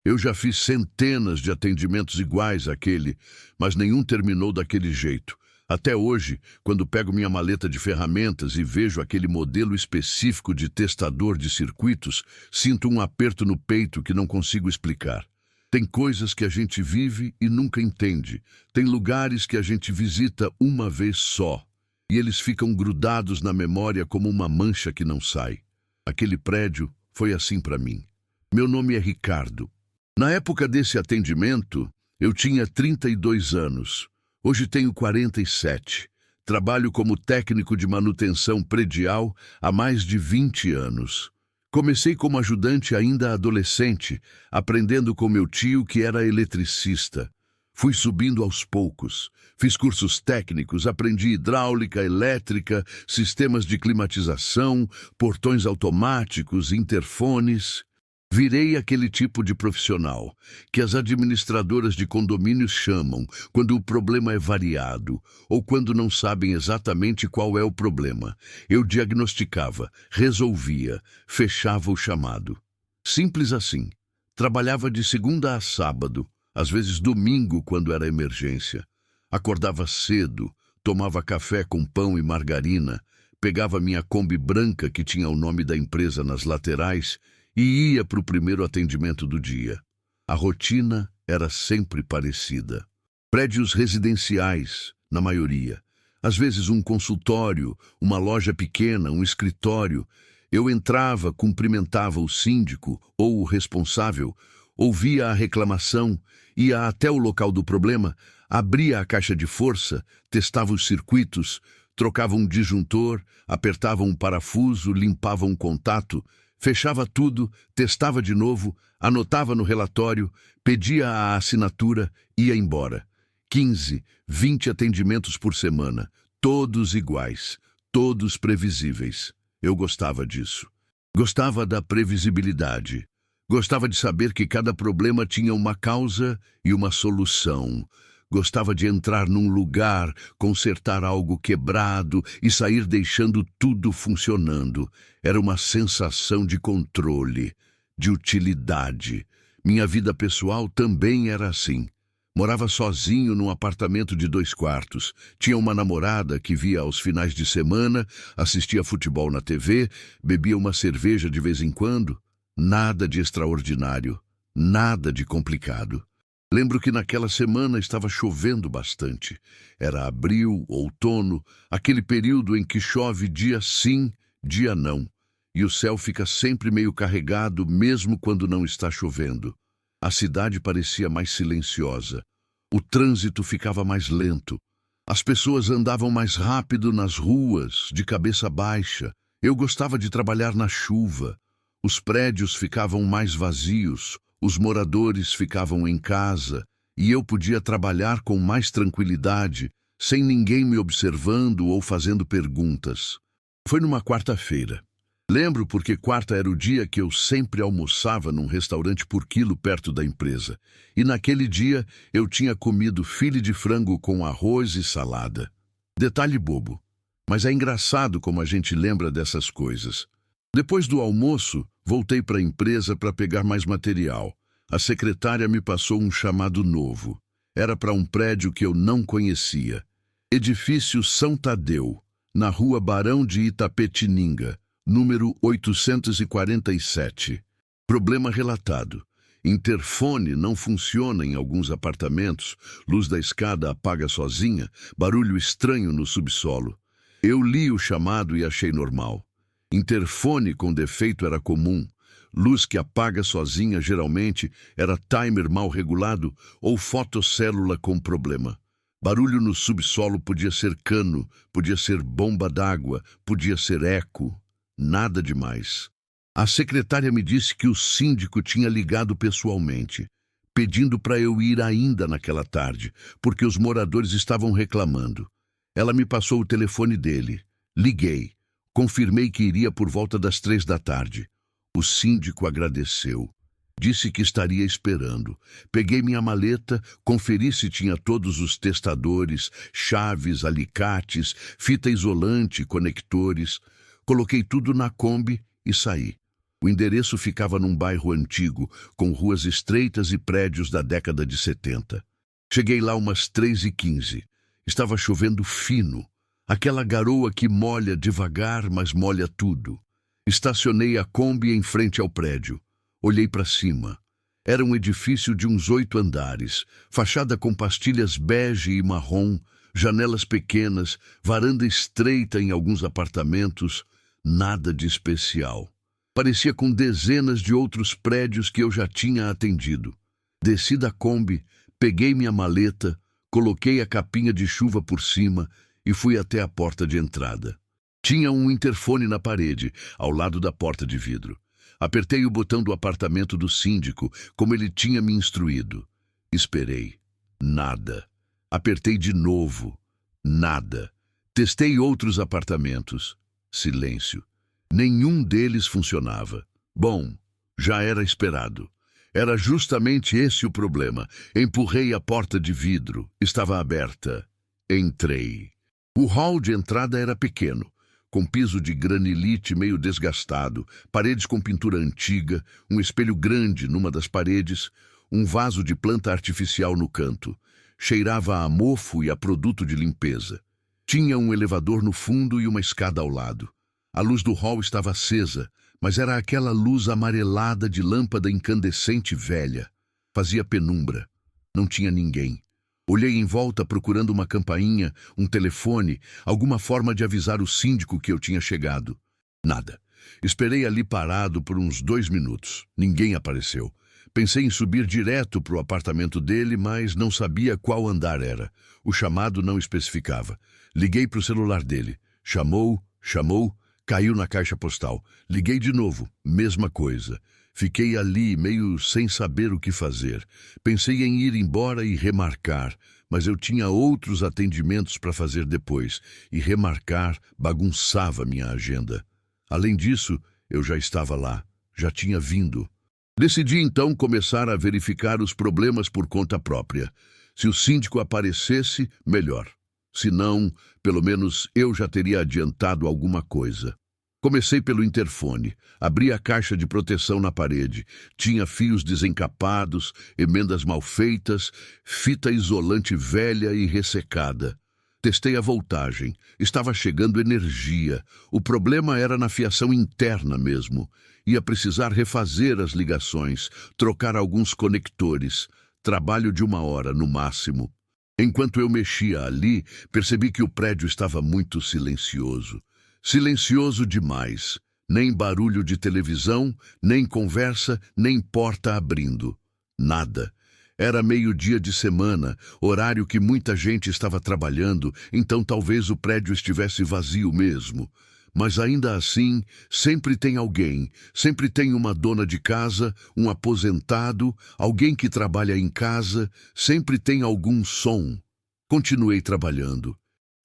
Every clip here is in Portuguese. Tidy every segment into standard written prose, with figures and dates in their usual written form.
Eu já fiz centenas de atendimentos iguais àquele, mas nenhum terminou daquele jeito. Até hoje, quando pego minha maleta de ferramentas e vejo aquele modelo específico de testador de circuitos, sinto um aperto no peito que não consigo explicar. Tem coisas que a gente vive e nunca entende. Tem lugares que a gente visita uma vez só, e eles ficam grudados na memória como uma mancha que não sai. Aquele prédio foi assim para mim. Meu nome é Ricardo. Na época desse atendimento, eu tinha 32 anos. Hoje tenho 47. Trabalho como técnico de manutenção predial há mais de 20 anos. Comecei como ajudante ainda adolescente, aprendendo com meu tio que era eletricista. Fui subindo aos poucos. Fiz cursos técnicos, aprendi hidráulica, elétrica, sistemas de climatização, portões automáticos, interfones. Virei aquele tipo de profissional que as administradoras de condomínios chamam quando o problema é variado ou quando não sabem exatamente qual é o problema. Eu diagnosticava, resolvia, fechava o chamado. Simples assim. Trabalhava de segunda a sábado, às vezes domingo quando era emergência. Acordava cedo, tomava café com pão e margarina, pegava minha Kombi branca que tinha o nome da empresa nas laterais e ia para o primeiro atendimento do dia. A rotina era sempre parecida. Prédios residenciais, na maioria. Às vezes um consultório, uma loja pequena, um escritório. Eu entrava, cumprimentava o síndico ou o responsável, ouvia a reclamação, ia até o local do problema, abria a caixa de força, testava os circuitos, trocava um disjuntor, apertava um parafuso, limpava um contato, fechava tudo, testava de novo, anotava no relatório, pedia a assinatura, ia embora. 15, 20 atendimentos por semana, todos iguais, todos previsíveis. Eu gostava disso. Gostava da previsibilidade. Gostava de saber que cada problema tinha uma causa e uma solução. Gostava de entrar num lugar, consertar algo quebrado e sair deixando tudo funcionando. Era uma sensação de controle, de utilidade. Minha vida pessoal também era assim. Morava sozinho num apartamento de 2 quartos. Tinha uma namorada que via aos finais de semana, assistia futebol na TV, bebia uma cerveja de vez em quando. Nada de extraordinário, nada de complicado. Lembro que naquela semana estava chovendo bastante. Era abril, outono, aquele período em que chove dia sim, dia não. E o céu fica sempre meio carregado, mesmo quando não está chovendo. A cidade parecia mais silenciosa. O trânsito ficava mais lento. As pessoas andavam mais rápido nas ruas, de cabeça baixa. Eu gostava de trabalhar na chuva. Os prédios ficavam mais vazios. Os moradores ficavam em casa e eu podia trabalhar com mais tranquilidade, sem ninguém me observando ou fazendo perguntas. Foi numa quarta-feira. Lembro porque quarta era o dia que eu sempre almoçava num restaurante por quilo perto da empresa. E naquele dia eu tinha comido filé de frango com arroz e salada. Detalhe bobo, mas é engraçado como a gente lembra dessas coisas. Depois do almoço, voltei para a empresa para pegar mais material. A secretária me passou um chamado novo. Era para um prédio que eu não conhecia. Edifício São Tadeu, na rua Barão de Itapetininga, número 847. Problema relatado. Interfone não funciona em alguns apartamentos, luz da escada apaga sozinha, barulho estranho no subsolo. Eu li o chamado e achei normal. Interfone com defeito era comum. Luz que apaga sozinha geralmente era timer mal regulado ou fotocélula com problema. Barulho no subsolo podia ser cano, podia ser bomba d'água, podia ser eco. Nada demais. A secretária me disse que o síndico tinha ligado pessoalmente, pedindo para eu ir ainda naquela tarde, porque os moradores estavam reclamando. Ela me passou o telefone dele. Liguei. Confirmei que iria por volta das 3 da tarde. O síndico agradeceu. Disse que estaria esperando. Peguei minha maleta, conferi se tinha todos os testadores, chaves, alicates, fita isolante, conectores. Coloquei tudo na Kombi e saí. O endereço ficava num bairro antigo, com ruas estreitas e prédios da década de 70. Cheguei lá umas 3h15. Estava chovendo fino. Aquela garoa que molha devagar, mas molha tudo. Estacionei a Kombi em frente ao prédio. Olhei para cima. Era um edifício de uns 8 andares, fachada com pastilhas bege e marrom, janelas pequenas, varanda estreita em alguns apartamentos, nada de especial. Parecia com dezenas de outros prédios que eu já tinha atendido. Desci da Kombi, peguei minha maleta, coloquei a capinha de chuva por cima e fui até a porta de entrada. Tinha um interfone na parede, ao lado da porta de vidro. Apertei o botão do apartamento do síndico, como ele tinha me instruído. Esperei. Nada. Apertei de novo. Nada. Testei outros apartamentos. Silêncio. Nenhum deles funcionava. Bom, já era esperado. Era justamente esse o problema. Empurrei a porta de vidro. Estava aberta. Entrei. O hall de entrada era pequeno, com piso de granilite meio desgastado, paredes com pintura antiga, um espelho grande numa das paredes, um vaso de planta artificial no canto. Cheirava a mofo e a produto de limpeza. Tinha um elevador no fundo e uma escada ao lado. A luz do hall estava acesa, mas era aquela luz amarelada de lâmpada incandescente velha. Fazia penumbra. Não tinha ninguém. Olhei em volta procurando uma campainha, um telefone, alguma forma de avisar o síndico que eu tinha chegado. Nada. Esperei ali parado por uns 2 minutos. Ninguém apareceu. Pensei em subir direto para o apartamento dele, mas não sabia qual andar era. O chamado não especificava. Liguei para o celular dele. Chamou, caiu na caixa postal. Liguei de novo, mesma coisa. Fiquei ali, meio sem saber o que fazer. Pensei em ir embora e remarcar, mas eu tinha outros atendimentos para fazer depois, e remarcar bagunçava minha agenda. Além disso, eu já estava lá, já tinha vindo. Decidi então começar a verificar os problemas por conta própria. Se o síndico aparecesse, melhor. Se não, pelo menos eu já teria adiantado alguma coisa. Comecei pelo interfone, abri a caixa de proteção na parede. Tinha fios desencapados, emendas mal feitas, fita isolante velha e ressecada. Testei a voltagem. Estava chegando energia. O problema era na fiação interna mesmo. Ia precisar refazer as ligações, trocar alguns conectores. Trabalho de 1 hora, no máximo. Enquanto eu mexia ali, percebi que o prédio estava muito silencioso. Silencioso demais. Nem barulho de televisão, nem conversa, nem porta abrindo. Nada. Era meio-dia de semana, horário que muita gente estava trabalhando, então talvez o prédio estivesse vazio mesmo. Mas ainda assim, sempre tem alguém, sempre tem uma dona de casa, um aposentado, alguém que trabalha em casa, sempre tem algum som. Continuei trabalhando.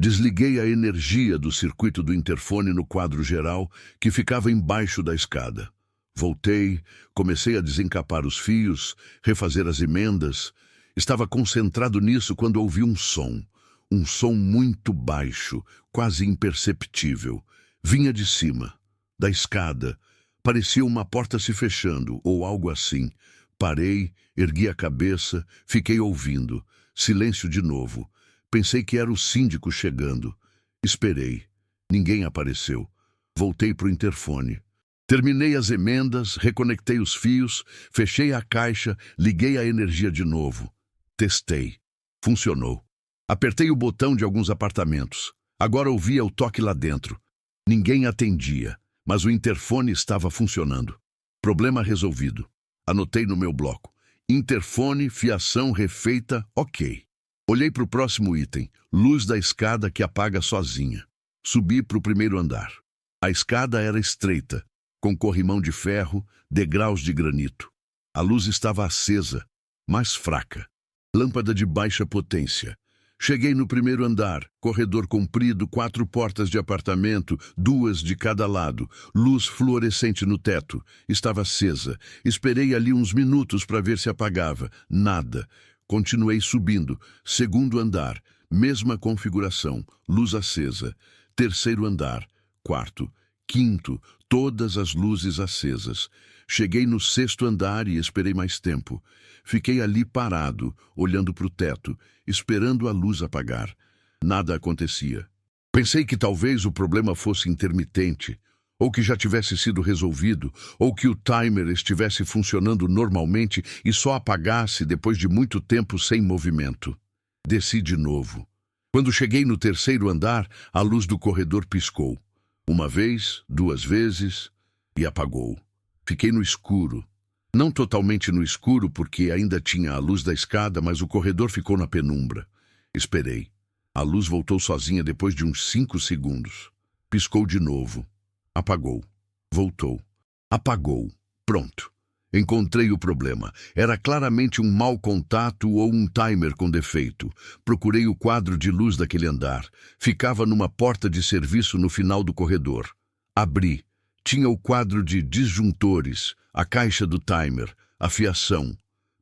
Desliguei a energia do circuito do interfone no quadro geral, que ficava embaixo da escada. Voltei, comecei a desencapar os fios, refazer as emendas. Estava concentrado nisso quando ouvi um som muito baixo, quase imperceptível. Vinha de cima, da escada. Parecia uma porta se fechando, ou algo assim. Parei, ergui a cabeça, fiquei ouvindo. Silêncio de novo. Pensei que era o síndico chegando. Esperei. Ninguém apareceu. Voltei para o interfone. Terminei as emendas, reconectei os fios, fechei a caixa, liguei a energia de novo. Testei. Funcionou. Apertei o botão de alguns apartamentos. Agora ouvia o toque lá dentro. Ninguém atendia, mas o interfone estava funcionando. Problema resolvido. Anotei no meu bloco. Interfone, fiação refeita, ok. Olhei para o próximo item, luz da escada que apaga sozinha. Subi para o primeiro andar. A escada era estreita, com corrimão de ferro, degraus de granito. A luz estava acesa, mas fraca. Lâmpada de baixa potência. Cheguei no primeiro andar, corredor comprido, 4 portas de apartamento, 2 de cada lado, luz fluorescente no teto. Estava acesa. Esperei ali uns minutos para ver se apagava. Nada. Continuei subindo. Segundo andar, mesma configuração, luz acesa. Terceiro andar, quarto, quinto, todas as luzes acesas. Cheguei no sexto andar e esperei mais tempo. Fiquei ali parado, olhando para o teto, esperando a luz apagar. Nada acontecia. Pensei que talvez o problema fosse intermitente, ou que já tivesse sido resolvido, ou que o timer estivesse funcionando normalmente e só apagasse depois de muito tempo sem movimento. Desci de novo. Quando cheguei no terceiro andar, a luz do corredor piscou. Uma vez, duas vezes, e apagou. Fiquei no escuro. Não totalmente no escuro, porque ainda tinha a luz da escada, mas o corredor ficou na penumbra. Esperei. A luz voltou sozinha depois de uns 5 segundos. Piscou de novo. Apagou. Voltou. Apagou. Pronto. Encontrei o problema. Era claramente um mau contato ou um timer com defeito. Procurei o quadro de luz daquele andar. Ficava numa porta de serviço no final do corredor. Abri. Tinha o quadro de disjuntores, a caixa do timer, a fiação.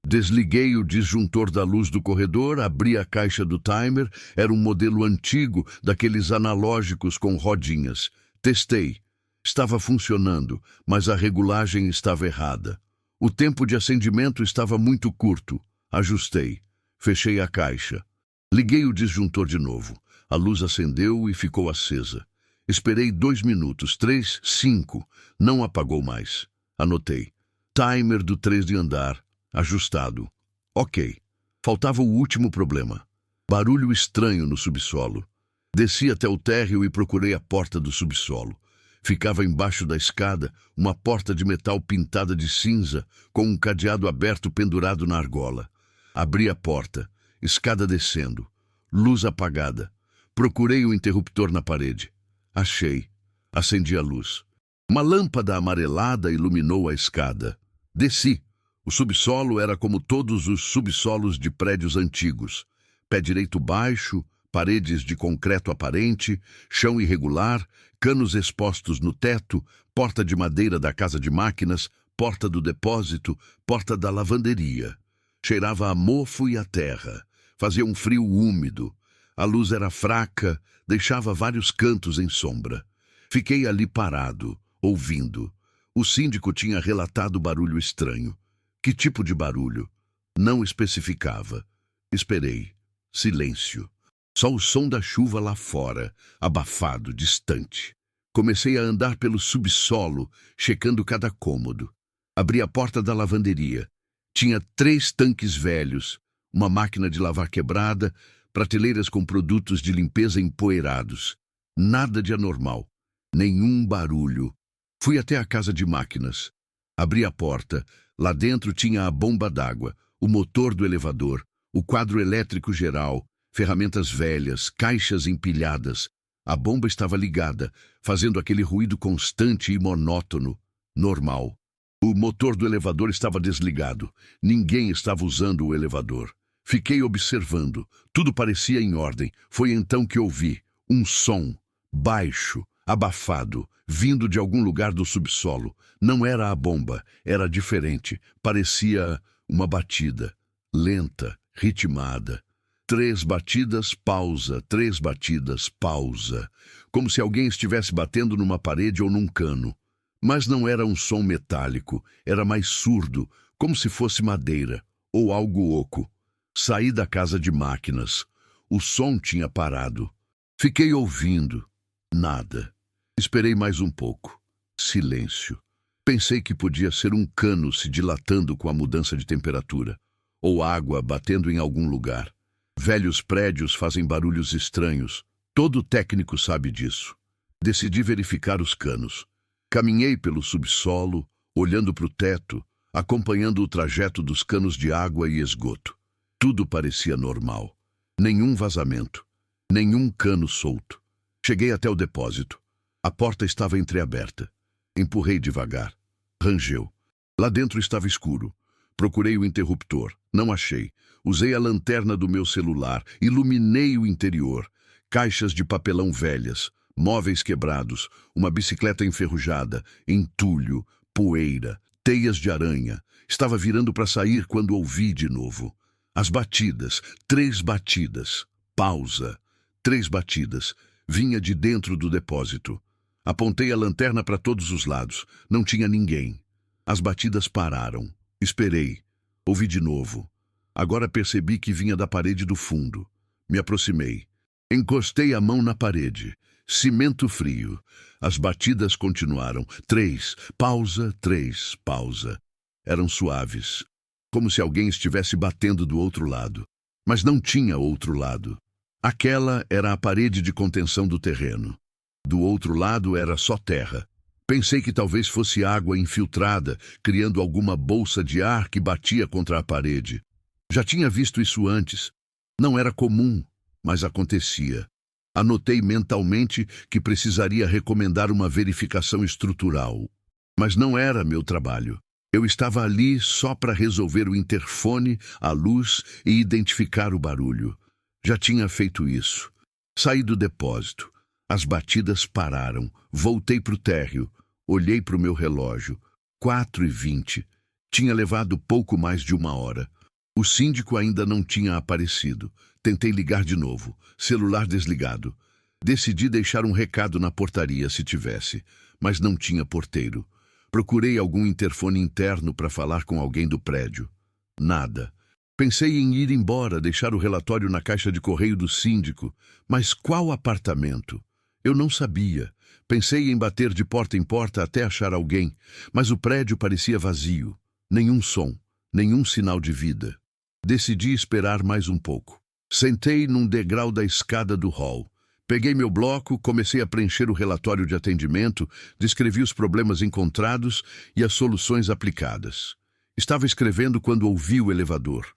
Desliguei o disjuntor da luz do corredor, abri a caixa do timer. Era um modelo antigo, daqueles analógicos com rodinhas. Testei. Estava funcionando, mas a regulagem estava errada. O tempo de acendimento estava muito curto. Ajustei. Fechei a caixa. Liguei o disjuntor de novo. A luz acendeu e ficou acesa. Esperei 2 minutos, 3, 5. Não apagou mais. Anotei. Timer do 3º andar. Ajustado. Ok. Faltava o último problema. Barulho estranho no subsolo. Desci até o térreo e procurei a porta do subsolo. Ficava embaixo da escada, uma porta de metal pintada de cinza, com um cadeado aberto pendurado na argola. Abri a porta. Escada descendo. Luz apagada. Procurei o interruptor na parede. Achei. Acendi a luz. Uma lâmpada amarelada iluminou a escada. Desci. O subsolo era como todos os subsolos de prédios antigos. Pé direito baixo, paredes de concreto aparente, chão irregular, canos expostos no teto, porta de madeira da casa de máquinas, porta do depósito, porta da lavanderia. Cheirava a mofo e a terra. Fazia um frio úmido. A luz era fraca, deixava vários cantos em sombra. Fiquei ali parado, ouvindo. O síndico tinha relatado barulho estranho. Que tipo de barulho? Não especificava. Esperei. Silêncio. Só o som da chuva lá fora, abafado, distante. Comecei a andar pelo subsolo, checando cada cômodo. Abri a porta da lavanderia. Tinha 3 tanques velhos, uma máquina de lavar quebrada, prateleiras com produtos de limpeza empoeirados. Nada de anormal. Nenhum barulho. Fui até a casa de máquinas. Abri a porta. Lá dentro tinha a bomba d'água, o motor do elevador, o quadro elétrico geral, ferramentas velhas, caixas empilhadas. A bomba estava ligada, fazendo aquele ruído constante e monótono, normal. O motor do elevador estava desligado. Ninguém estava usando o elevador. Fiquei observando. Tudo parecia em ordem. Foi então que ouvi um som, baixo, abafado, vindo de algum lugar do subsolo. Não era a bomba, era diferente. Parecia uma batida, lenta, ritmada. 3 batidas, pausa, 3 batidas, pausa. Como se alguém estivesse batendo numa parede ou num cano. Mas não era um som metálico, era mais surdo, como se fosse madeira, ou algo oco. Saí da casa de máquinas. O som tinha parado. Fiquei ouvindo. Nada. Esperei mais um pouco. Silêncio. Pensei que podia ser um cano se dilatando com a mudança de temperatura, ou água batendo em algum lugar. Velhos prédios fazem barulhos estranhos. Todo técnico sabe disso. Decidi verificar os canos. Caminhei pelo subsolo, olhando para o teto, acompanhando o trajeto dos canos de água e esgoto. Tudo parecia normal. Nenhum vazamento. Nenhum cano solto. Cheguei até o depósito. A porta estava entreaberta. Empurrei devagar. Rangeu. Lá dentro estava escuro. Procurei o interruptor. Não achei. Usei a lanterna do meu celular. Iluminei o interior. Caixas de papelão velhas. Móveis quebrados. Uma bicicleta enferrujada. Entulho. Poeira. Teias de aranha. Estava virando para sair quando ouvi de novo. As batidas. 3 batidas. Pausa. 3 batidas. Vinha de dentro do depósito. Apontei a lanterna para todos os lados. Não tinha ninguém. As batidas pararam. Esperei. Ouvi de novo. Agora percebi que vinha da parede do fundo. Me aproximei. Encostei a mão na parede. Cimento frio. As batidas continuaram. 3, pausa, 3, pausa. Eram suaves. Como se alguém estivesse batendo do outro lado. Mas não tinha outro lado. Aquela era a parede de contenção do terreno. Do outro lado era só terra. Pensei que talvez fosse água infiltrada, criando alguma bolsa de ar que batia contra a parede. Já tinha visto isso antes. Não era comum, mas acontecia. Anotei mentalmente que precisaria recomendar uma verificação estrutural. Mas não era meu trabalho. Eu estava ali só para resolver o interfone, a luz e identificar o barulho. Já tinha feito isso. Saí do depósito. As batidas pararam. Voltei para o térreo. Olhei para o meu relógio. 4h20. Tinha levado pouco mais de 1 hora. O síndico ainda não tinha aparecido. Tentei ligar de novo. Celular desligado. Decidi deixar um recado na portaria se tivesse, mas não tinha porteiro. Procurei algum interfone interno para falar com alguém do prédio. Nada. Pensei em ir embora, deixar o relatório na caixa de correio do síndico. Mas qual apartamento? Eu não sabia. Pensei em bater de porta em porta até achar alguém, mas o prédio parecia vazio. Nenhum som, nenhum sinal de vida. Decidi esperar mais um pouco. Sentei num degrau da escada do hall. Peguei meu bloco, comecei a preencher o relatório de atendimento, descrevi os problemas encontrados e as soluções aplicadas. Estava escrevendo quando ouvi o elevador.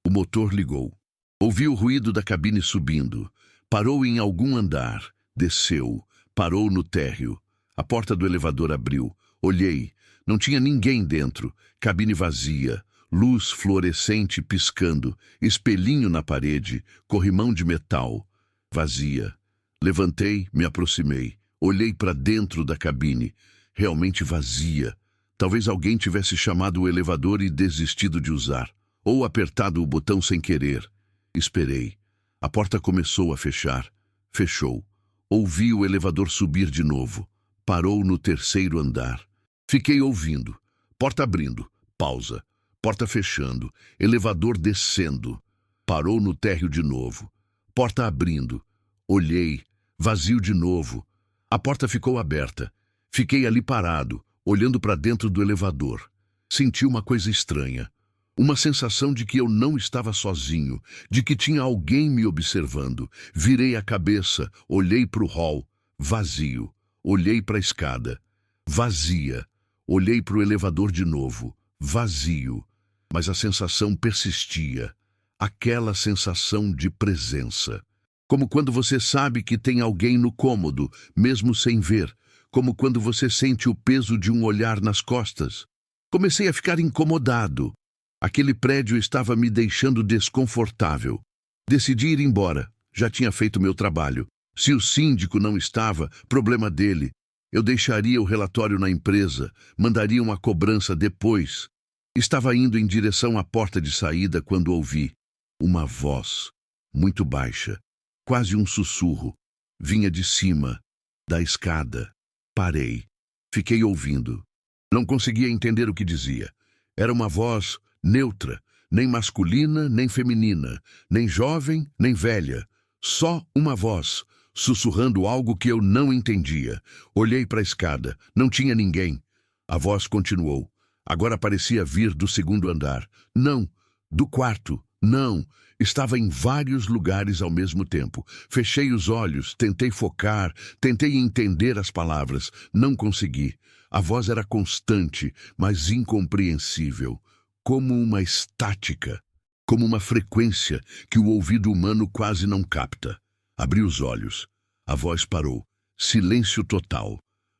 O motor ligou. Ouvi o ruído da cabine subindo. Parou em algum andar. Desceu. Parou no térreo. A porta do elevador abriu. Olhei. Não tinha ninguém dentro. Cabine vazia. Luz fluorescente piscando. Espelhinho na parede. Corrimão de metal. Vazia. Levantei, me aproximei. Olhei para dentro da cabine. Realmente vazia. Talvez alguém tivesse chamado o elevador e desistido de usar. Ou apertado o botão sem querer. Esperei. A porta começou a fechar. Fechou. Ouvi o elevador subir de novo. Parou no 3º andar. Fiquei ouvindo. Porta abrindo. Pausa. Porta fechando. Elevador descendo. Parou no térreo de novo. Porta abrindo. Olhei. Vazio de novo. A porta ficou aberta. Fiquei ali parado, olhando para dentro do elevador. Senti uma coisa estranha. Uma sensação de que eu não estava sozinho, de que tinha alguém me observando. Virei a cabeça, olhei para o hall. Vazio. Olhei para a escada. Vazia. Olhei para o elevador de novo. Vazio. Mas a sensação persistia. Aquela sensação de presença. Como quando você sabe que tem alguém no cômodo, mesmo sem ver. Como quando você sente o peso de um olhar nas costas. Comecei a ficar incomodado. Aquele prédio estava me deixando desconfortável. Decidi ir embora. Já tinha feito meu trabalho. Se o síndico não estava, problema dele. Eu deixaria o relatório na empresa, mandaria uma cobrança depois. Estava indo em direção à porta de saída quando ouvi uma voz, muito baixa, quase um sussurro. Vinha de cima, da escada. Parei. Fiquei ouvindo. Não conseguia entender o que dizia. Era uma voz neutra, nem masculina, nem feminina, nem jovem, nem velha. Só uma voz, sussurrando algo que eu não entendia. Olhei para a escada. Não tinha ninguém. A voz continuou. Agora parecia vir do 2º andar. Não, do 4º. Não, estava em vários lugares ao mesmo tempo. Fechei os olhos, tentei focar, tentei entender as palavras. Não consegui. A voz era constante, mas incompreensível. Como uma estática, como uma frequência que o ouvido humano quase não capta. Abri os olhos. A voz parou. Silêncio total.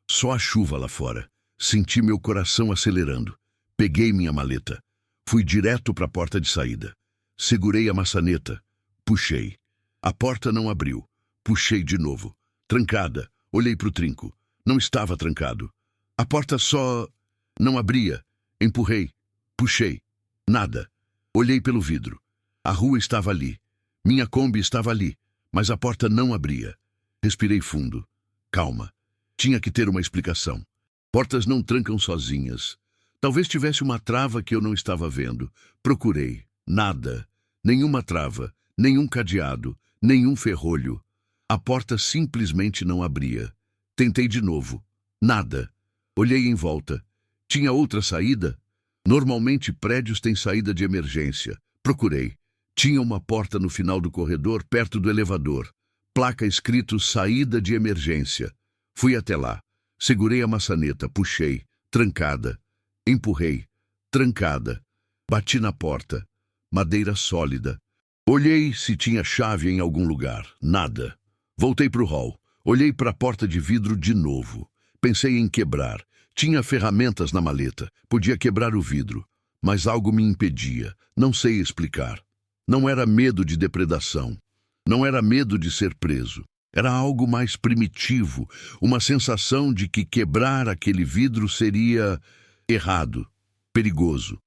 Só a chuva lá fora. Senti meu coração acelerando. Peguei minha maleta. Fui direto para a porta de saída. Segurei a maçaneta. Puxei. A porta não abriu. Puxei de novo. Trancada. Olhei para o trinco. Não estava trancado. A porta só não abria. Empurrei. Puxei. Nada. Olhei pelo vidro. A rua estava ali. Minha Kombi estava ali. Mas a porta não abria. Respirei fundo. Calma. Tinha que ter uma explicação. Portas não trancam sozinhas. Talvez tivesse uma trava que eu não estava vendo. Procurei. Nada. Nenhuma trava, nenhum cadeado, nenhum ferrolho. A porta simplesmente não abria. Tentei de novo. Nada. Olhei em volta. Tinha outra saída? Normalmente prédios têm saída de emergência. Procurei. Tinha uma porta no final do corredor, perto do elevador. Placa escrito saída de emergência. Fui até lá. Segurei a maçaneta, puxei. Trancada. Empurrei. Trancada. Bati na porta. Madeira sólida. Olhei se tinha chave em algum lugar. Nada. Voltei para o hall. Olhei para a porta de vidro de novo. Pensei em quebrar. Tinha ferramentas na maleta. Podia quebrar o vidro. Mas algo me impedia. Não sei explicar. Não era medo de depredação. Não era medo de ser preso. Era algo mais primitivo. Uma sensação de que quebrar aquele vidro seria errado, perigoso.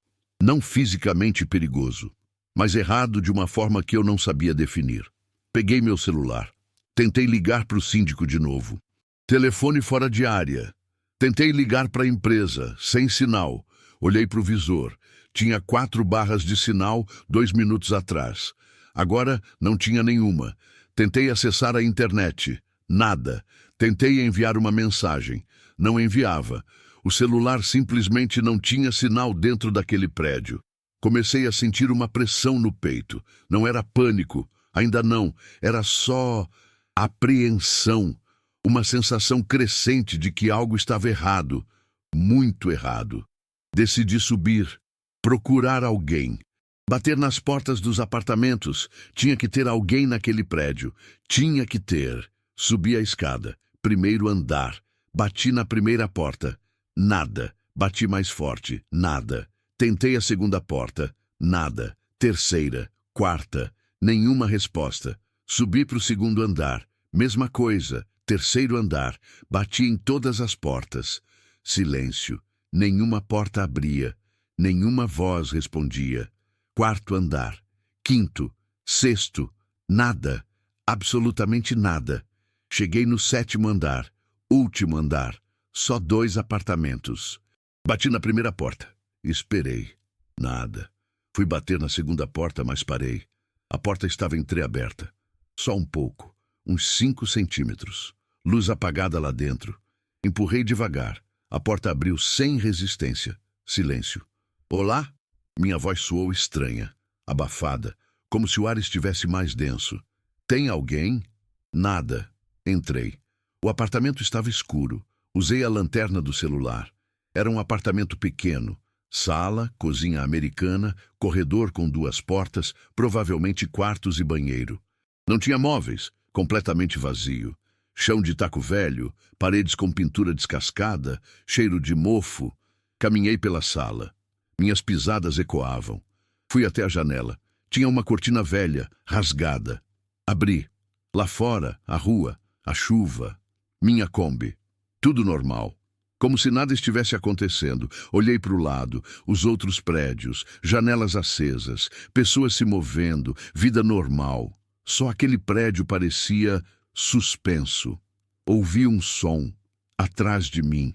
Não fisicamente perigoso, mas errado de uma forma que eu não sabia definir. Peguei meu celular. Tentei ligar para o síndico de novo. Telefone fora de área. Tentei ligar para a empresa, sem sinal. Olhei para o visor. Tinha 4 barras de sinal 2 minutos atrás. Agora não tinha nenhuma. Tentei acessar a internet. Nada. Tentei enviar uma mensagem. Não enviava. O celular simplesmente não tinha sinal dentro daquele prédio. Comecei a sentir uma pressão no peito. Não era pânico. Ainda não. Era só apreensão. Uma sensação crescente de que algo estava errado, muito errado. Decidi subir, procurar alguém. Bater nas portas dos apartamentos. Tinha que ter alguém naquele prédio. Tinha que ter. Subi a escada. Primeiro andar. Bati na primeira porta. Nada. Bati mais forte. Nada. Tentei a segunda porta. Nada. Terceira. Quarta. Nenhuma resposta. Subi para o segundo andar. Mesma coisa. Terceiro andar. Bati em todas as portas. Silêncio. Nenhuma porta abria. Nenhuma voz respondia. Quarto andar. Quinto. Sexto. Nada. Absolutamente nada. Cheguei no 7º andar. Último andar. Só 2 apartamentos. Bati na primeira porta. Esperei. Nada. Fui bater na segunda porta, mas parei. A porta estava entreaberta. Só um pouco. Uns 5 centímetros. Luz apagada lá dentro. Empurrei devagar. A porta abriu sem resistência. Silêncio. Olá? Minha voz soou estranha, abafada, como se o ar estivesse mais denso. Tem alguém? Nada. Entrei. O apartamento estava escuro. Usei a lanterna do celular. Era um apartamento pequeno. Sala, cozinha americana, corredor com 2 portas, provavelmente quartos e banheiro. Não tinha móveis, completamente vazio. Chão de taco velho, paredes com pintura descascada, cheiro de mofo. Caminhei pela sala. Minhas pisadas ecoavam. Fui até a janela. Tinha uma cortina velha, rasgada. Abri. Lá fora, a rua, a chuva. Minha Kombi. Tudo normal. Como se nada estivesse acontecendo. Olhei para o lado, os outros prédios, janelas acesas, pessoas se movendo, vida normal. Só aquele prédio parecia suspenso. Ouvi um som, atrás de mim,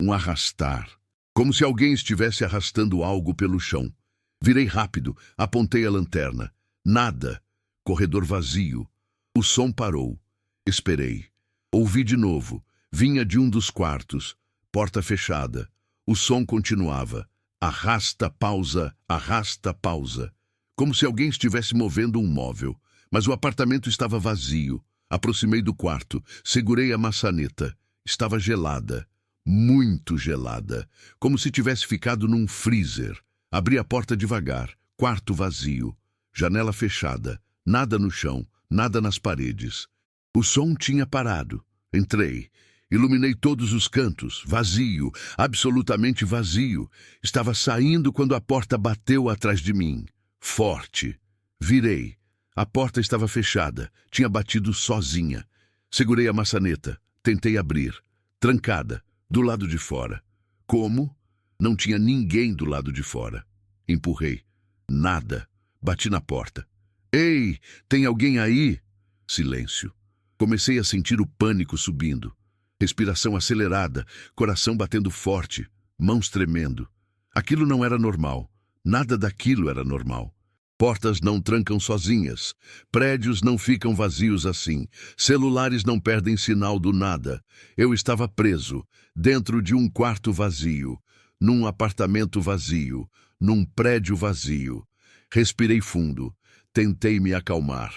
um arrastar, como se alguém estivesse arrastando algo pelo chão. Virei rápido, apontei a lanterna. Nada. Corredor vazio. O som parou. Esperei. Ouvi de novo. Vinha de um dos quartos. Porta fechada. O som continuava. Arrasta, pausa, como se alguém estivesse movendo um móvel. Mas o apartamento estava vazio. Aproximei do quarto, segurei a maçaneta. Estava gelada, muito gelada, como se tivesse ficado num freezer. Abri a porta devagar, quarto vazio, janela fechada, nada no chão, nada nas paredes. O som tinha parado. Entrei. Iluminei todos os cantos, vazio, absolutamente vazio. Estava saindo quando a porta bateu atrás de mim. Forte. Virei. A porta estava fechada, tinha batido sozinha. Segurei a maçaneta, tentei abrir. Trancada, do lado de fora. Como? Não tinha ninguém do lado de fora. Empurrei. Nada. Bati na porta. Ei, tem alguém aí? Silêncio. Comecei a sentir o pânico subindo. Respiração acelerada, coração batendo forte, mãos tremendo. Aquilo não era normal. Nada daquilo era normal. Portas não trancam sozinhas. Prédios não ficam vazios assim. Celulares não perdem sinal do nada. Eu estava preso, dentro de um quarto vazio, num apartamento vazio, num prédio vazio. Respirei fundo. Tentei me acalmar.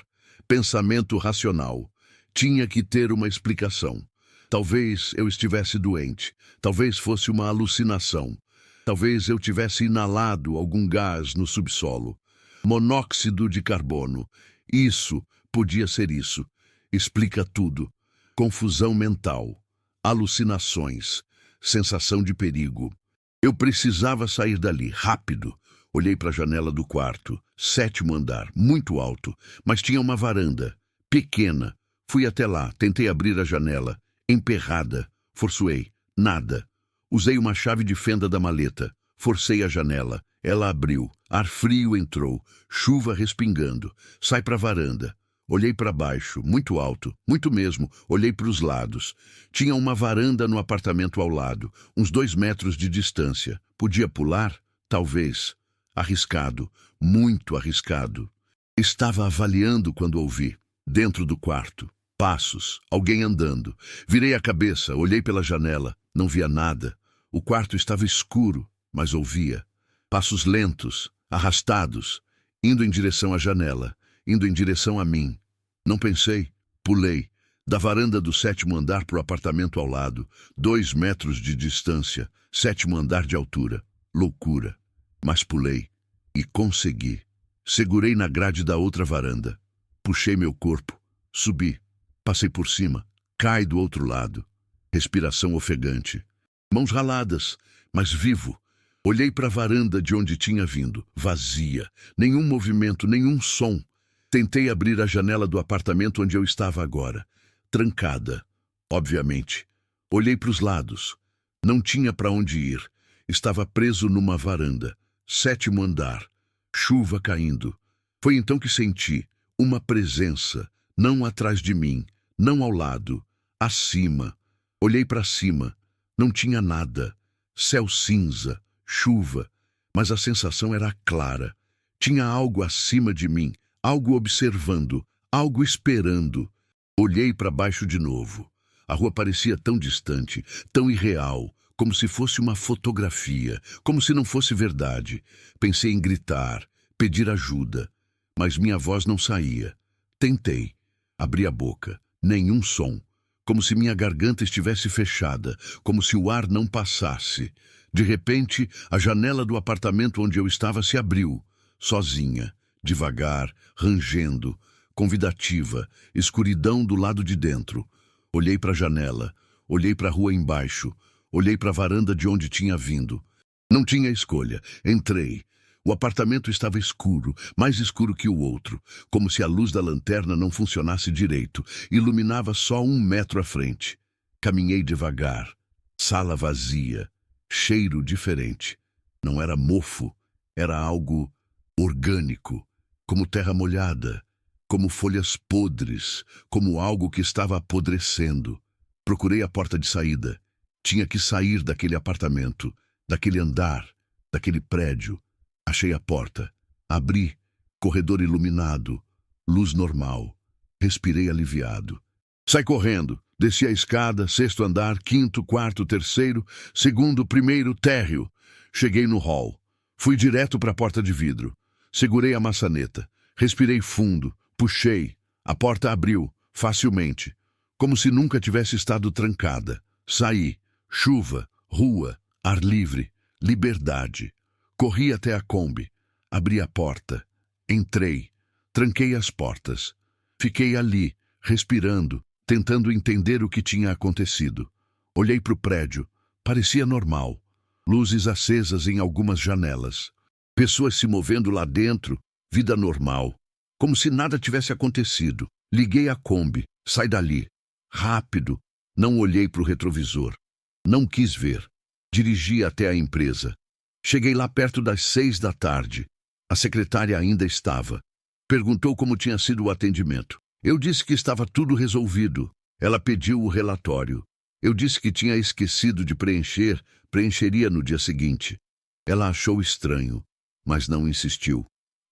Pensamento racional. Tinha que ter uma explicação. Talvez eu estivesse doente. Talvez fosse uma alucinação. Talvez eu tivesse inalado algum gás no subsolo. Monóxido de carbono. Isso podia ser isso. Explica tudo. Confusão mental. Alucinações. Sensação de perigo. Eu precisava sair dali, rápido. Olhei para a janela do quarto. 7º andar, muito alto, mas tinha uma varanda. Pequena. Fui até lá, tentei abrir a janela. Emperrada. Forçoei. Nada. Usei uma chave de fenda da maleta. Forcei a janela. Ela abriu. Ar frio entrou. Chuva respingando. Sai para a varanda. Olhei para baixo, muito alto, muito mesmo. Olhei para os lados. Tinha uma varanda no apartamento ao lado, uns 2 metros de distância. Podia pular? Talvez. Arriscado. Muito arriscado. Estava avaliando quando ouvi. Dentro do quarto. Passos. Alguém andando. Virei a cabeça, olhei pela janela. Não via nada. O quarto estava escuro, mas ouvia. Passos lentos, arrastados, indo em direção à janela, indo em direção a mim. Não pensei, pulei. Da varanda do 7º andar para o apartamento ao lado, 2 metros de distância, 7º andar de altura. Loucura. Mas pulei. E consegui. Segurei na grade da outra varanda. Puxei meu corpo. Subi. Passei por cima. Cai do outro lado. Respiração ofegante. Mãos raladas, mas vivo. Olhei para a varanda de onde tinha vindo. Vazia. Nenhum movimento, nenhum som. Tentei abrir a janela do apartamento onde eu estava agora. Trancada. Obviamente. Olhei para os lados. Não tinha para onde ir. Estava preso numa varanda. 7º andar. Chuva caindo. Foi então que senti uma presença. Não atrás de mim. Não ao lado. Acima. Olhei para cima. Não tinha nada. Céu cinza. Chuva. Mas a sensação era clara. Tinha algo acima de mim. Algo observando. Algo esperando. Olhei para baixo de novo. A rua parecia tão distante, tão irreal, como se fosse uma fotografia, como se não fosse verdade. Pensei em gritar, pedir ajuda, mas minha voz não saía. Tentei. Abri a boca. Nenhum som. Como se minha garganta estivesse fechada, como se o ar não passasse. De repente, a janela do apartamento onde eu estava se abriu, sozinha, devagar, rangendo, convidativa, escuridão do lado de dentro. Olhei para a janela, olhei para a rua embaixo, olhei para a varanda de onde tinha vindo. Não tinha escolha. Entrei. O apartamento estava escuro, mais escuro que o outro, como se a luz da lanterna não funcionasse direito, iluminava só 1 metro à frente. Caminhei devagar. Sala vazia. Cheiro diferente. Não era mofo, era algo orgânico, como terra molhada, como folhas podres, como algo que estava apodrecendo. Procurei a porta de saída. Tinha que sair daquele apartamento, daquele andar, daquele prédio. Achei a porta. Abri. Corredor iluminado. Luz normal. Respirei aliviado. Saí correndo. Desci a escada, 6º andar, 5º, 4º, 3º, 2º, 1º, térreo. Cheguei no hall. Fui direto para a porta de vidro. Segurei a maçaneta. Respirei fundo. Puxei. A porta abriu, facilmente. Como se nunca tivesse estado trancada. Saí. Chuva, rua, ar livre, liberdade. Corri até a Kombi. Abri a porta. Entrei. Tranquei as portas. Fiquei ali, respirando, tentando entender o que tinha acontecido. Olhei para o prédio. Parecia normal. Luzes acesas em algumas janelas. Pessoas se movendo lá dentro. Vida normal. Como se nada tivesse acontecido. Liguei a Kombi. Sai dali. Rápido. Não olhei para o retrovisor. Não quis ver. Dirigi até a empresa. Cheguei lá perto das 6 da tarde. A secretária ainda estava. Perguntou como tinha sido o atendimento. Eu disse que estava tudo resolvido. Ela pediu o relatório. Eu disse que tinha esquecido de preencher, preencheria no dia seguinte. Ela achou estranho, mas não insistiu.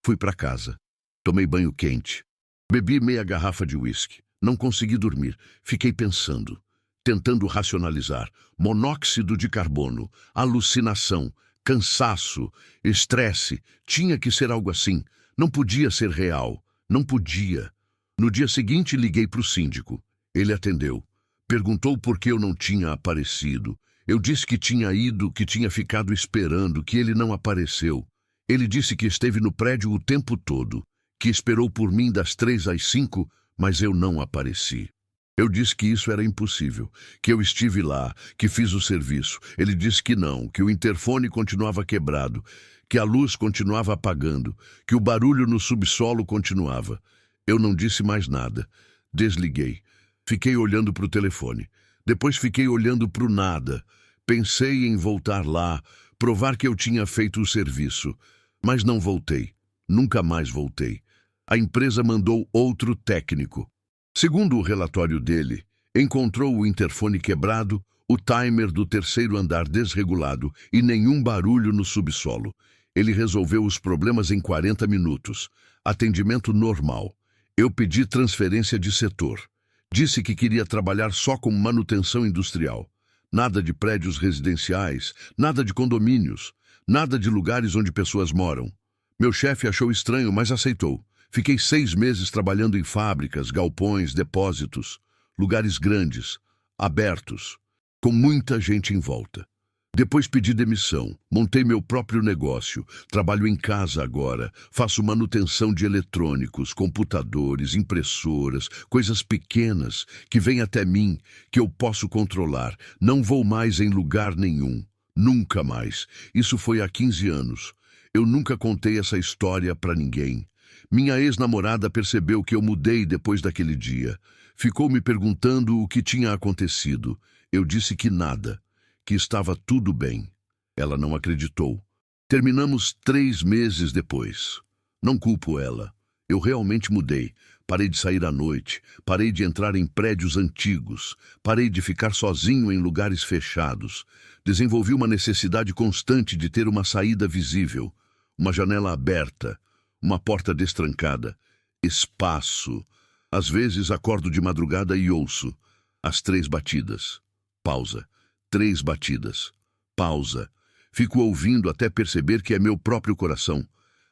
Fui para casa. Tomei banho quente. Bebi meia garrafa de uísque. Não consegui dormir. Fiquei pensando, tentando racionalizar. Monóxido de carbono, alucinação, cansaço, estresse. Tinha que ser algo assim. Não podia ser real. Não podia. No dia seguinte, liguei para o síndico. Ele atendeu. Perguntou por que eu não tinha aparecido. Eu disse que tinha ido, que tinha ficado esperando, que ele não apareceu. Ele disse que esteve no prédio o tempo todo, que esperou por mim das 3 às 5, mas eu não apareci. Eu disse que isso era impossível, que eu estive lá, que fiz o serviço. Ele disse que não, que o interfone continuava quebrado, que a luz continuava apagando, que o barulho no subsolo continuava. Eu não disse mais nada. Desliguei. Fiquei olhando para o telefone. Depois fiquei olhando para o nada. Pensei em voltar lá, provar que eu tinha feito o serviço. Mas não voltei. Nunca mais voltei. A empresa mandou outro técnico. Segundo o relatório dele, encontrou o interfone quebrado, o timer do terceiro andar desregulado e nenhum barulho no subsolo. Ele resolveu os problemas em 40 minutos. Atendimento normal. Eu pedi transferência de setor. Disse que queria trabalhar só com manutenção industrial. Nada de prédios residenciais, nada de condomínios, nada de lugares onde pessoas moram. Meu chefe achou estranho, mas aceitou. Fiquei 6 meses trabalhando em fábricas, galpões, depósitos, lugares grandes, abertos, com muita gente em volta. Depois pedi demissão, montei meu próprio negócio, trabalho em casa agora, faço manutenção de eletrônicos, computadores, impressoras, coisas pequenas que vêm até mim, que eu posso controlar. Não vou mais em lugar nenhum, nunca mais. Isso foi há 15 anos. Eu nunca contei essa história para ninguém. Minha ex-namorada percebeu que eu mudei depois daquele dia. Ficou me perguntando o que tinha acontecido. Eu disse que nada. Que estava tudo bem. Ela não acreditou. Terminamos 3 meses depois. Não culpo ela. Eu realmente mudei. Parei de sair à noite. Parei de entrar em prédios antigos. Parei de ficar sozinho em lugares fechados. Desenvolvi uma necessidade constante de ter uma saída visível. Uma janela aberta. Uma porta destrancada. Espaço. Às vezes acordo de madrugada e ouço. As 3 batidas. Pausa. 3 batidas. Pausa. Fico ouvindo até perceber que é meu próprio coração.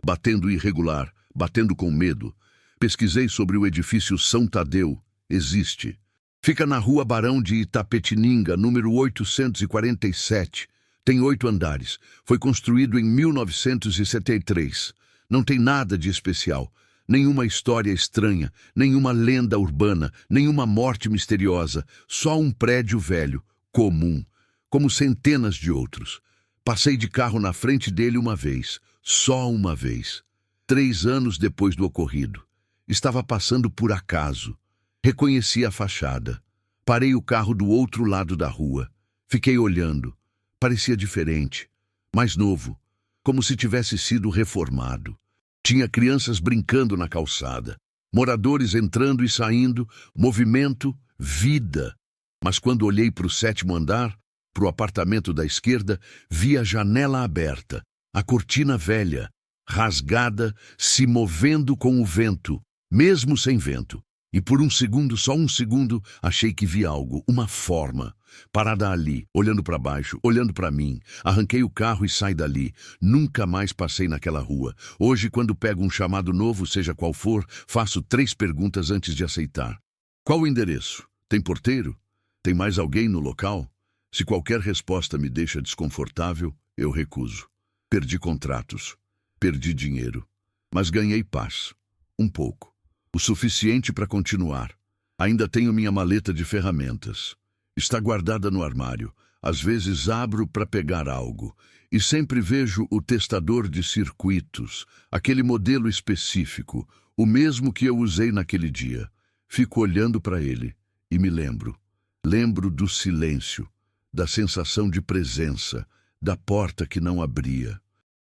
Batendo irregular, batendo com medo. Pesquisei sobre o edifício São Tadeu. Existe. Fica na rua Barão de Itapetininga, número 847. Tem 8 andares. Foi construído em 1973. Não tem nada de especial. Nenhuma história estranha, nenhuma lenda urbana, nenhuma morte misteriosa. Só um prédio velho, comum, como centenas de outros. Passei de carro na frente dele uma vez, só uma vez. 3 anos depois do ocorrido. Estava passando por acaso. Reconheci a fachada. Parei o carro do outro lado da rua. Fiquei olhando. Parecia diferente, mais novo, como se tivesse sido reformado. Tinha crianças brincando na calçada, moradores entrando e saindo, movimento, vida. Mas quando olhei para o 7º andar, para o apartamento da esquerda, vi a janela aberta, a cortina velha, rasgada, se movendo com o vento, mesmo sem vento. E por um segundo, só um segundo, achei que vi algo, uma forma. Parada ali, olhando para baixo, olhando para mim. Arranquei o carro e saí dali. Nunca mais passei naquela rua. Hoje, quando pego um chamado novo, seja qual for, faço 3 perguntas antes de aceitar. Qual o endereço? Tem porteiro? Tem mais alguém no local? Se qualquer resposta me deixa desconfortável, eu recuso. Perdi contratos. Perdi dinheiro. Mas ganhei paz. Um pouco. O suficiente para continuar. Ainda tenho minha maleta de ferramentas. Está guardada no armário. Às vezes abro para pegar algo. E sempre vejo o testador de circuitos, aquele modelo específico, o mesmo que eu usei naquele dia. Fico olhando para ele e me lembro. Lembro do silêncio, da sensação de presença, da porta que não abria,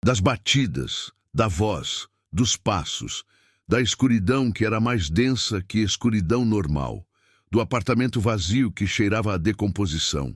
das batidas, da voz, dos passos, da escuridão que era mais densa que escuridão normal, do apartamento vazio que cheirava a decomposição,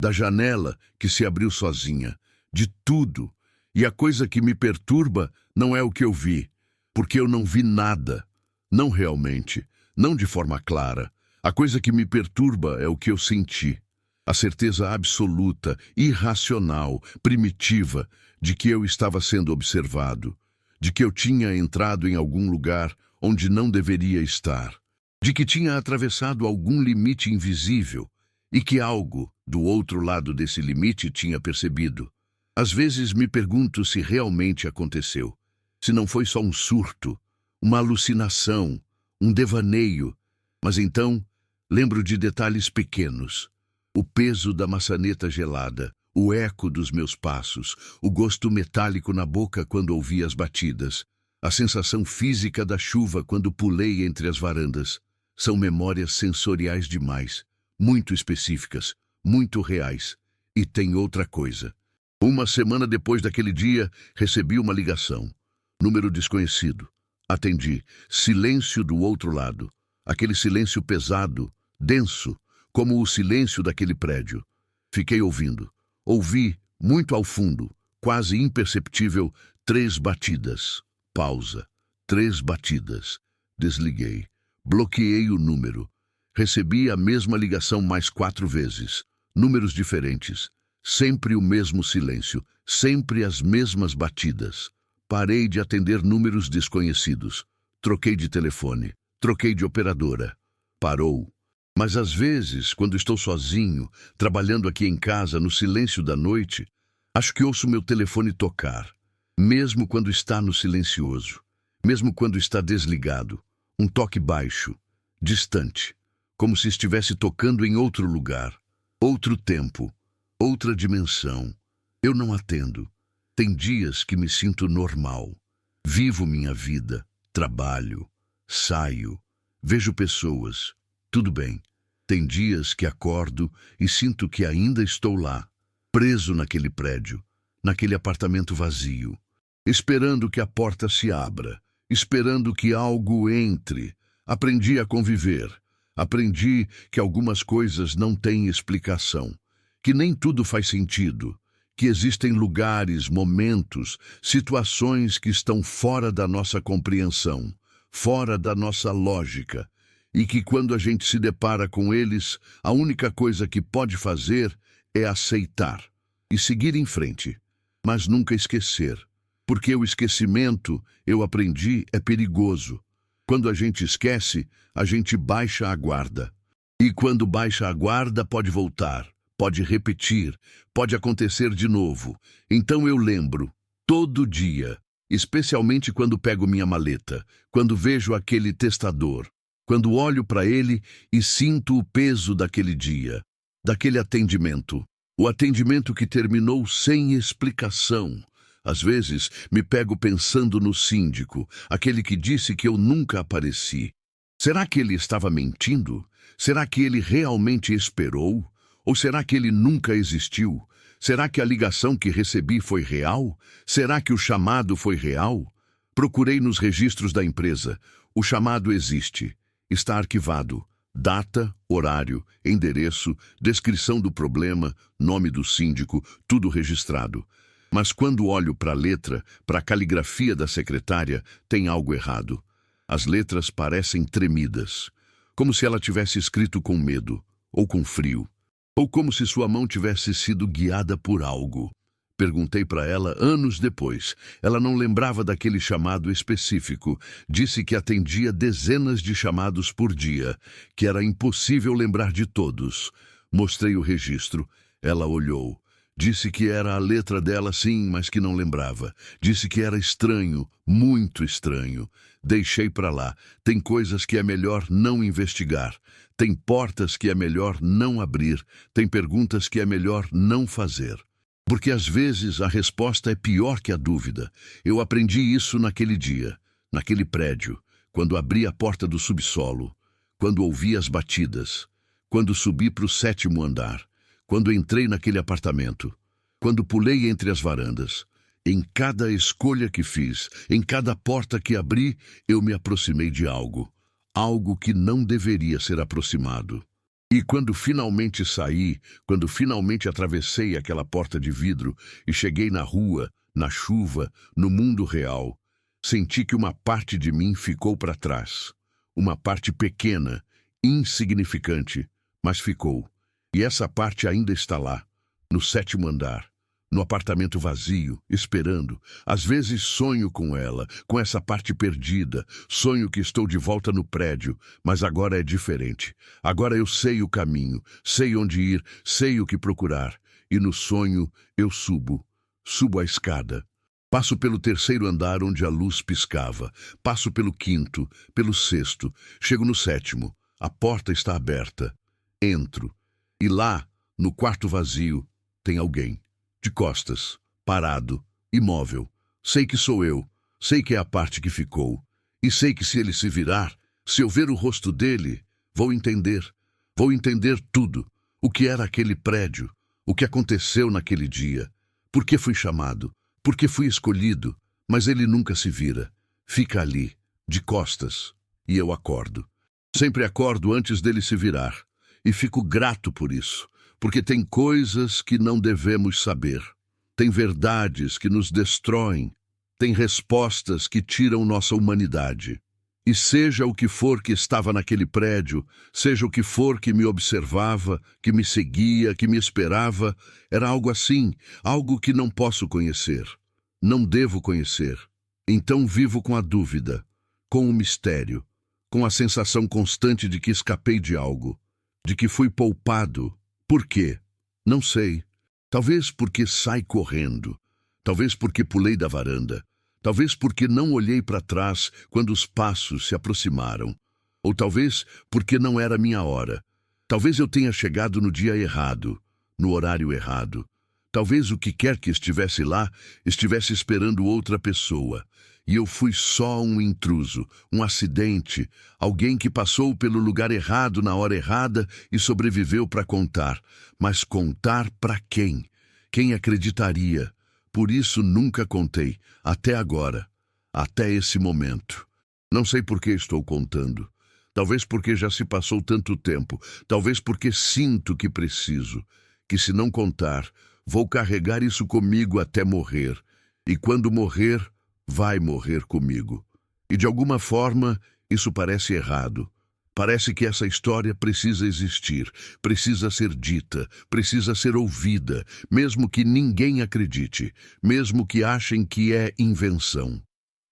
da janela que se abriu sozinha, de tudo. E a coisa que me perturba não é o que eu vi, porque eu não vi nada. Não realmente, não de forma clara. A coisa que me perturba é o que eu senti. A certeza absoluta, irracional, primitiva, de que eu estava sendo observado, de que eu tinha entrado em algum lugar onde não deveria estar, de que tinha atravessado algum limite invisível e que algo do outro lado desse limite tinha percebido. Às vezes me pergunto se realmente aconteceu, se não foi só um surto, uma alucinação, um devaneio, mas então lembro de detalhes pequenos. O peso da maçaneta gelada, o eco dos meus passos, o gosto metálico na boca quando ouvi as batidas, a sensação física da chuva quando pulei entre as varandas. São memórias sensoriais demais, muito específicas, muito reais. E tem outra coisa. Uma semana depois daquele dia, recebi uma ligação. Número desconhecido. Atendi. Silêncio do outro lado. Aquele silêncio pesado, denso, como o silêncio daquele prédio. Fiquei ouvindo. Ouvi, muito ao fundo, quase imperceptível, 3 batidas. Pausa. 3 batidas. Desliguei. Bloqueei o número. Recebi a mesma ligação mais 4 vezes. Números diferentes. Sempre o mesmo silêncio. Sempre as mesmas batidas. Parei de atender números desconhecidos. Troquei de telefone. Troquei de operadora. Parou. Mas às vezes, quando estou sozinho, trabalhando aqui em casa, no silêncio da noite, acho que ouço meu telefone tocar, mesmo quando está no silencioso, mesmo quando está desligado, um toque baixo, distante, como se estivesse tocando em outro lugar, outro tempo, outra dimensão. Eu não atendo. Tem dias que me sinto normal. Vivo minha vida, trabalho, saio, vejo pessoas. Tudo bem. Tem dias que acordo e sinto que ainda estou lá, preso naquele prédio, naquele apartamento vazio, esperando que a porta se abra, esperando que algo entre. Aprendi a conviver. Aprendi que algumas coisas não têm explicação, que nem tudo faz sentido, que existem lugares, momentos, situações que estão fora da nossa compreensão, fora da nossa lógica. E que quando a gente se depara com eles, a única coisa que pode fazer é aceitar e seguir em frente, mas nunca esquecer, porque o esquecimento, eu aprendi, é perigoso. Quando a gente esquece, a gente baixa a guarda. E quando baixa a guarda, pode voltar, pode repetir, pode acontecer de novo. Então eu lembro, todo dia, especialmente quando pego minha maleta, quando vejo aquele testador, quando olho para ele e sinto o peso daquele dia, daquele atendimento, o atendimento que terminou sem explicação. Às vezes, me pego pensando no síndico, aquele que disse que eu nunca apareci. Será que ele estava mentindo? Será que ele realmente esperou? Ou será que ele nunca existiu? Será que a ligação que recebi foi real? Será que o chamado foi real? Procurei nos registros da empresa. O chamado existe. Está arquivado. Data, horário, endereço, descrição do problema, nome do síndico, tudo registrado. Mas quando olho para a letra, para a caligrafia da secretária, tem algo errado. As letras parecem tremidas, como se ela tivesse escrito com medo, ou com frio, ou como se sua mão tivesse sido guiada por algo. Perguntei para ela anos depois. Ela não lembrava daquele chamado específico. Disse que atendia dezenas de chamados por dia, que era impossível lembrar de todos. Mostrei o registro. Ela olhou. Disse que era a letra dela, sim, mas que não lembrava. Disse que era estranho, muito estranho. Deixei para lá. Tem coisas que é melhor não investigar. Tem portas que é melhor não abrir. Tem perguntas que é melhor não fazer. Porque às vezes a resposta é pior que a dúvida. Eu aprendi isso naquele dia, naquele prédio, quando abri a porta do subsolo, quando ouvi as batidas, quando subi para o 7º andar, quando entrei naquele apartamento, quando pulei entre as varandas. Em cada escolha que fiz, em cada porta que abri, eu me aproximei de algo. algo que não deveria ser aproximado. E quando finalmente saí, quando finalmente atravessei aquela porta de vidro e cheguei na rua, na chuva, no mundo real, senti que uma parte de mim ficou para trás. Uma parte pequena, insignificante, mas ficou. E essa parte ainda está lá, no 7º andar, no apartamento vazio, esperando. Às vezes sonho com ela, com essa parte perdida. Sonho que estou de volta no prédio, mas agora é diferente. Agora eu sei o caminho, sei onde ir, sei o que procurar. E no sonho eu subo a escada. Passo pelo 3º andar onde a luz piscava. Passo pelo 5º, pelo 6º. Chego no 7º. A porta está aberta. Entro. E lá, no quarto vazio, tem alguém. De costas, parado, imóvel. Sei que sou eu, sei que é a parte que ficou. E sei que se ele se virar, se eu ver o rosto dele, vou entender tudo. O que era aquele prédio, o que aconteceu naquele dia. Por que fui chamado, por que fui escolhido, mas ele nunca se vira. Fica ali, de costas, e eu acordo. Sempre acordo antes dele se virar. E fico grato por isso. Porque tem coisas que não devemos saber. Tem verdades que nos destroem. Tem respostas que tiram nossa humanidade. E seja o que for que estava naquele prédio, seja o que for que me observava, que me seguia, que me esperava, era algo assim, algo que não posso conhecer. Não devo conhecer. Então vivo com a dúvida, com o mistério, com a sensação constante de que escapei de algo, de que fui poupado. Por quê? Não sei. Talvez porque saí correndo. Talvez porque pulei da varanda. Talvez porque não olhei para trás quando os passos se aproximaram. Ou talvez porque não era minha hora. Talvez eu tenha chegado no dia errado, no horário errado. Talvez o que quer que estivesse lá estivesse esperando outra pessoa. E eu fui só um intruso, um acidente, alguém que passou pelo lugar errado na hora errada e sobreviveu para contar. Mas contar para quem? Quem acreditaria? Por isso nunca contei, até agora, até esse momento. Não sei por que estou contando. Talvez porque já se passou tanto tempo, talvez porque sinto que preciso, que se não contar, vou carregar isso comigo até morrer. E quando morrer, vai morrer comigo. E de alguma forma, isso parece errado. Parece que essa história precisa existir, precisa ser dita, precisa ser ouvida, mesmo que ninguém acredite, mesmo que achem que é invenção,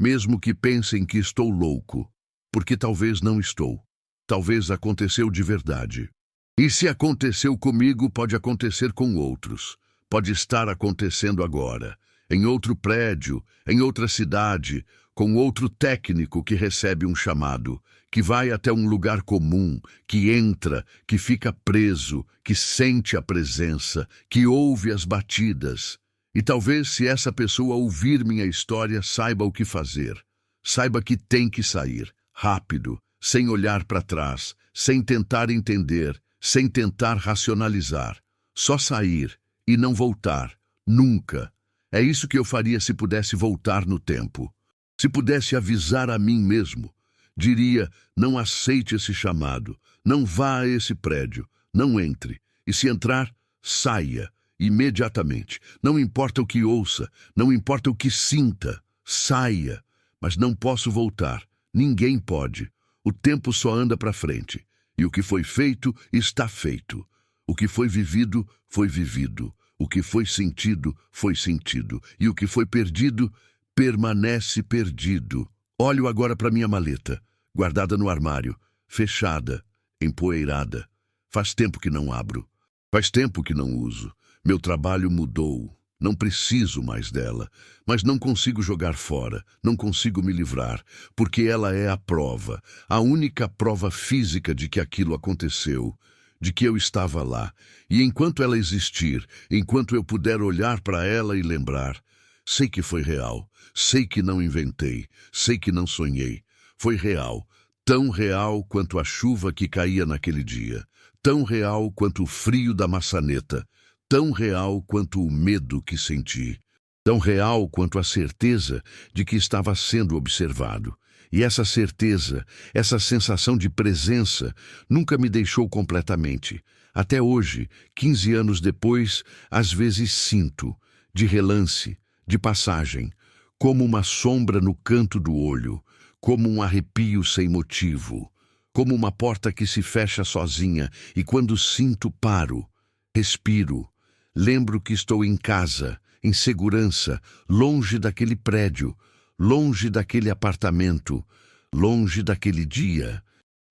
mesmo que pensem que estou louco, porque talvez não estou. Talvez aconteceu de verdade. E se aconteceu comigo, pode acontecer com outros. Pode estar acontecendo agora. Em outro prédio, em outra cidade, com outro técnico que recebe um chamado, que vai até um lugar comum, que entra, que fica preso, que sente a presença, que ouve as batidas. E talvez se essa pessoa ouvir minha história, saiba o que fazer. Saiba que tem que sair, rápido, sem olhar para trás, sem tentar entender, sem tentar racionalizar. Só sair e não voltar, nunca. É isso que eu faria se pudesse voltar no tempo. Se pudesse avisar a mim mesmo, diria, não aceite esse chamado, não vá a esse prédio, não entre. E se entrar, saia, imediatamente. Não importa o que ouça, não importa o que sinta, saia. Mas não posso voltar, ninguém pode. O tempo só anda para frente. E o que foi feito, está feito. O que foi vivido, foi vivido. O que foi sentido, foi sentido. E o que foi perdido, permanece perdido. Olho agora para minha maleta, guardada no armário, fechada, empoeirada. Faz tempo que não abro. Faz tempo que não uso. Meu trabalho mudou. Não preciso mais dela. Mas não consigo jogar fora. Não consigo me livrar. Porque ela é a prova. A única prova física de que aquilo aconteceu. De que eu estava lá. E enquanto ela existir, enquanto eu puder olhar para ela e lembrar, sei que foi real, sei que não inventei, sei que não sonhei. Foi real, tão real quanto a chuva que caía naquele dia, tão real quanto o frio da maçaneta, tão real quanto o medo que senti, tão real quanto a certeza de que estava sendo observado. E essa certeza, essa sensação de presença, nunca me deixou completamente. Até hoje, 15 anos depois, às vezes sinto, de relance, de passagem, como uma sombra no canto do olho, como um arrepio sem motivo, como uma porta que se fecha sozinha e quando sinto paro, respiro, lembro que estou em casa, em segurança, longe daquele prédio, longe daquele apartamento, longe daquele dia.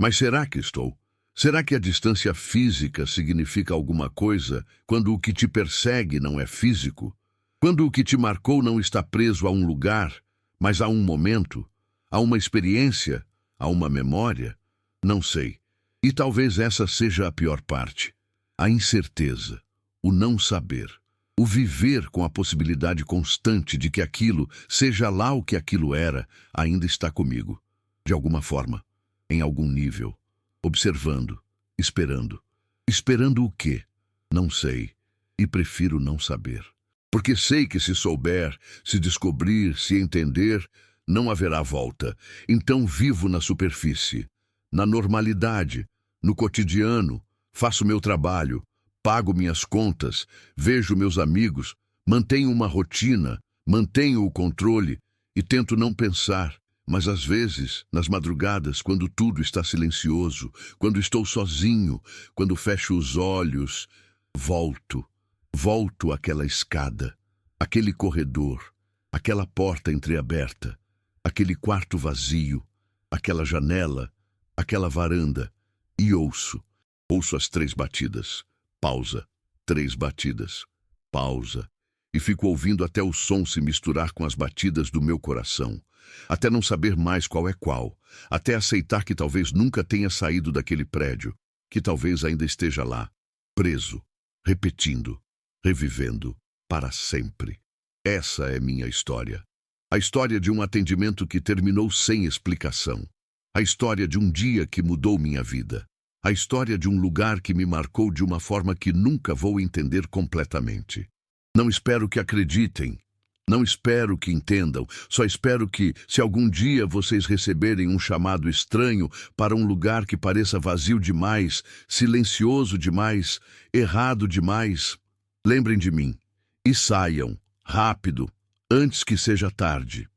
Mas será que estou? Será que a distância física significa alguma coisa quando o que te persegue não é físico? Quando o que te marcou não está preso a um lugar, mas a um momento, a uma experiência, a uma memória? Não sei. E talvez essa seja a pior parte. A incerteza, o não saber, o viver com a possibilidade constante de que aquilo, seja lá o que aquilo era, ainda está comigo. De alguma forma, em algum nível, observando, esperando. Esperando o quê? Não sei, e prefiro não saber. Porque sei que se souber, se descobrir, se entender, não haverá volta. Então vivo na superfície, na normalidade, no cotidiano, faço meu trabalho, pago minhas contas, vejo meus amigos, mantenho uma rotina, mantenho o controle e tento não pensar. Mas às vezes, nas madrugadas, quando tudo está silencioso, quando estou sozinho, quando fecho os olhos, volto àquela escada, aquele corredor, aquela porta entreaberta, aquele quarto vazio, aquela janela, aquela varanda, e ouço as 3 batidas, pausa, 3 batidas, pausa, e fico ouvindo até o som se misturar com as batidas do meu coração, até não saber mais qual é qual, até aceitar que talvez nunca tenha saído daquele prédio, que talvez ainda esteja lá, preso, repetindo, revivendo, para sempre. Essa é minha história. A história de um atendimento que terminou sem explicação. A história de um dia que mudou minha vida. A história de um lugar que me marcou de uma forma que nunca vou entender completamente. Não espero que acreditem. Não espero que entendam. Só espero que, se algum dia vocês receberem um chamado estranho para um lugar que pareça vazio demais, silencioso demais, errado demais, lembrem de mim. E saiam, rápido, antes que seja tarde.